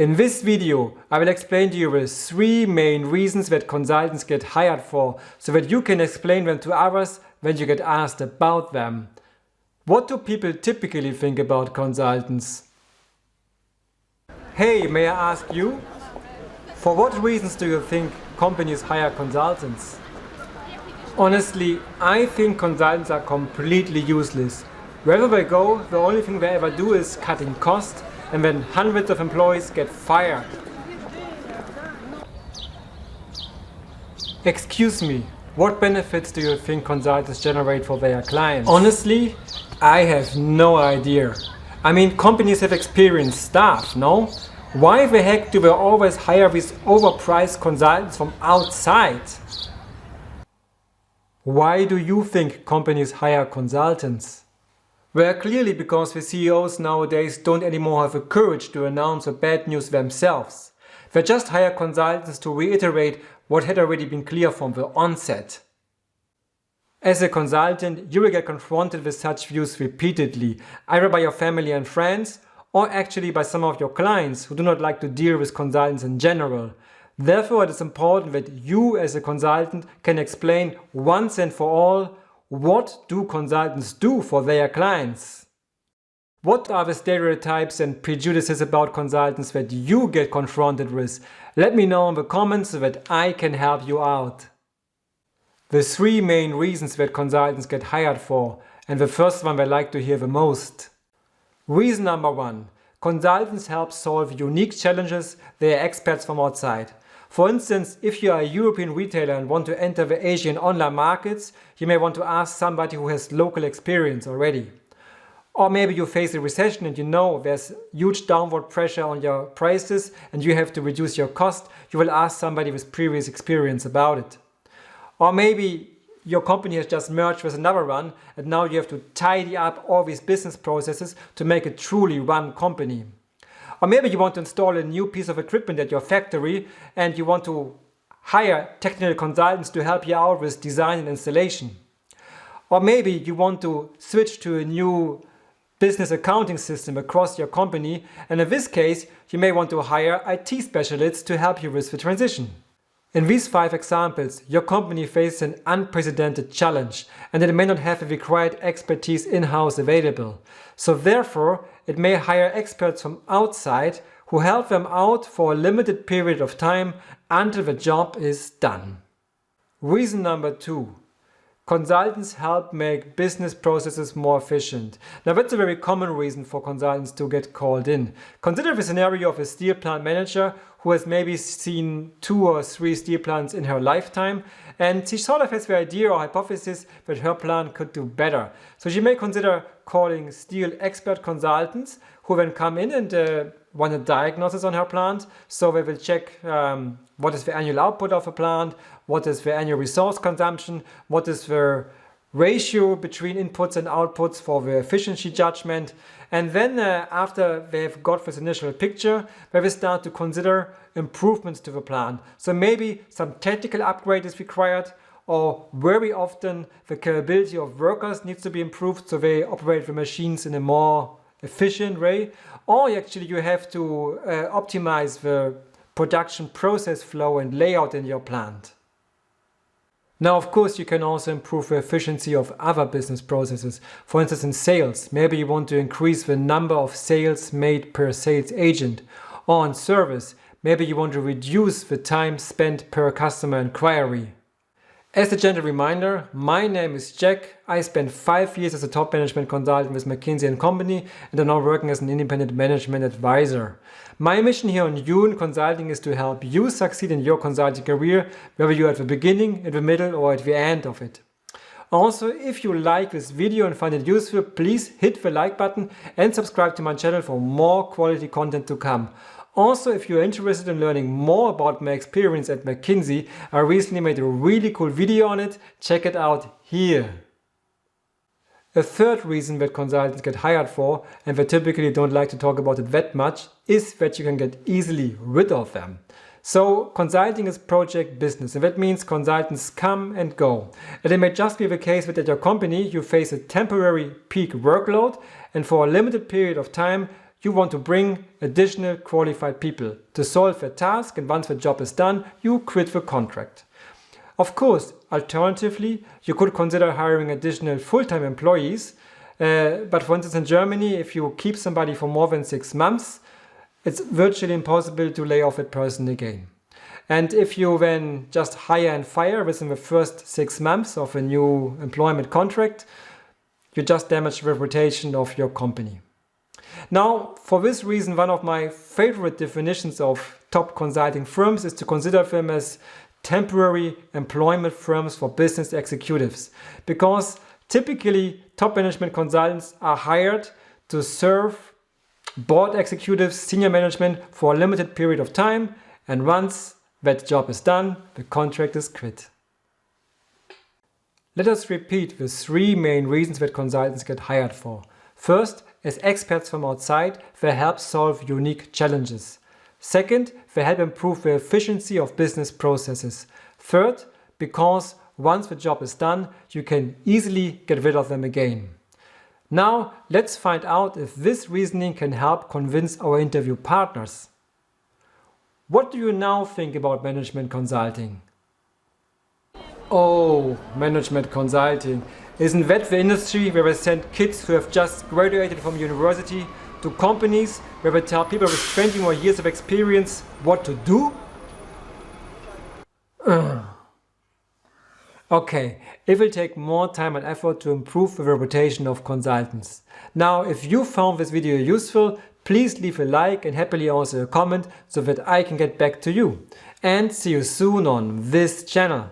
In this video, I will explain to you the 3 main reasons that consultants get hired for, so that you can explain them to others when you get asked about them. What do people typically think about consultants? Hey, may I ask you? For what reasons do you think companies hire consultants? Honestly, I think consultants are completely useless. Wherever they go, the only thing they ever do is cutting costs, and then hundreds of employees get fired. Excuse me, what benefits do you think consultants generate for their clients? Honestly, I have no idea. I mean, companies have experienced staff, no? Why the heck do they always hire these overpriced consultants from outside? Why do you think companies hire consultants? Well, clearly because the CEOs nowadays don't anymore have the courage to announce the bad news themselves. They just hire consultants to reiterate what had already been clear from the onset. As a consultant, you will get confronted with such views repeatedly, either by your family and friends, or actually by some of your clients who do not like to deal with consultants in general. Therefore, it is important that you as a consultant can explain once and for all, what do consultants do for their clients? What are the stereotypes and prejudices about consultants that you get confronted with? Let me know in the comments so that I can help you out. The 3 main reasons that consultants get hired for, and the first one I like to hear the most. Reason number 1. Consultants help solve unique challenges they are experts from outside. For instance, if you are a European retailer and want to enter the Asian online markets, you may want to ask somebody who has local experience already. Or maybe you face a recession and you know there's huge downward pressure on your prices and you have to reduce your cost, you will ask somebody with previous experience about it. Or maybe your company has just merged with another one and now you have to tidy up all these business processes to make a truly run company. Or maybe you want to install a new piece of equipment at your factory and you want to hire technical consultants to help you out with design and installation. Or maybe you want to switch to a new business accounting system across your company, and in this case you may want to hire IT specialists to help you with the transition. In these 5 examples, your company faces an unprecedented challenge and it may not have the required expertise in-house available. So therefore, it may hire experts from outside who help them out for a limited period of time until the job is done. Reason number 2. Consultants help make business processes more efficient. Now that's a very common reason for consultants to get called in. Consider the scenario of a steel plant manager who has maybe seen 2 or 3 steel plants in her lifetime, and she sort of has the idea or hypothesis that her plant could do better. So she may consider calling steel expert consultants who then come in and run a diagnosis on her plant. So they will check what is the annual output of a plant, what is the annual resource consumption, what is the ratio between inputs and outputs for the efficiency judgment. And then after they've got this initial picture, they will start to consider improvements to the plant. So maybe some technical upgrade is required, or very often the capability of workers needs to be improved so they operate the machines in a more efficient way. Or actually you have to optimize the production process flow and layout in your plant. Now, of course, you can also improve the efficiency of other business processes. For instance, in sales, maybe you want to increase the number of sales made per sales agent. Or in service, maybe you want to reduce the time spent per customer inquiry. As a gentle reminder, my name is Jack. I spent 5 years as a top management consultant with McKinsey & Company and I'm now working as an independent management advisor. My mission here on Yun Consulting is to help you succeed in your consulting career, whether you're at the beginning, in the middle or at the end of it. Also, if you like this video and find it useful, please hit the like button and subscribe to my channel for more quality content to come. Also, if you're interested in learning more about my experience at McKinsey, I recently made a really cool video on it. Check it out here. A third reason that consultants get hired for, and they typically don't like to talk about it that much, is that you can get easily rid of them. So consulting is project business, and that means consultants come and go. And it may just be the case that at your company you face a temporary peak workload, and for a limited period of time you want to bring additional qualified people to solve a task, and once the job is done, you quit the contract. Of course, alternatively, you could consider hiring additional full-time employees, but for instance in Germany, if you keep somebody for more than 6 months, it's virtually impossible to lay off that person again. And if you then just hire and fire within the first 6 months of a new employment contract, you just damage the reputation of your company. Now, for this reason, one of my favorite definitions of top consulting firms is to consider them as temporary employment firms for business executives, because typically top management consultants are hired to serve board executives, senior management for a limited period of time, and once that job is done, the contract is quit. Let us repeat the 3 main reasons that consultants get hired for. First, as experts from outside, they help solve unique challenges. Second, they help improve the efficiency of business processes. Third, because once the job is done, you can easily get rid of them again. Now, let's find out if this reasoning can help convince our interview partners. What do you now think about management consulting? Oh, management consulting. Isn't that the industry where they send kids who have just graduated from university to companies where they tell people with 20 more years of experience what to do? Okay, it will take more time and effort to improve the reputation of consultants. Now, if you found this video useful, please leave a like and happily also a comment so that I can get back to you. And see you soon on this channel.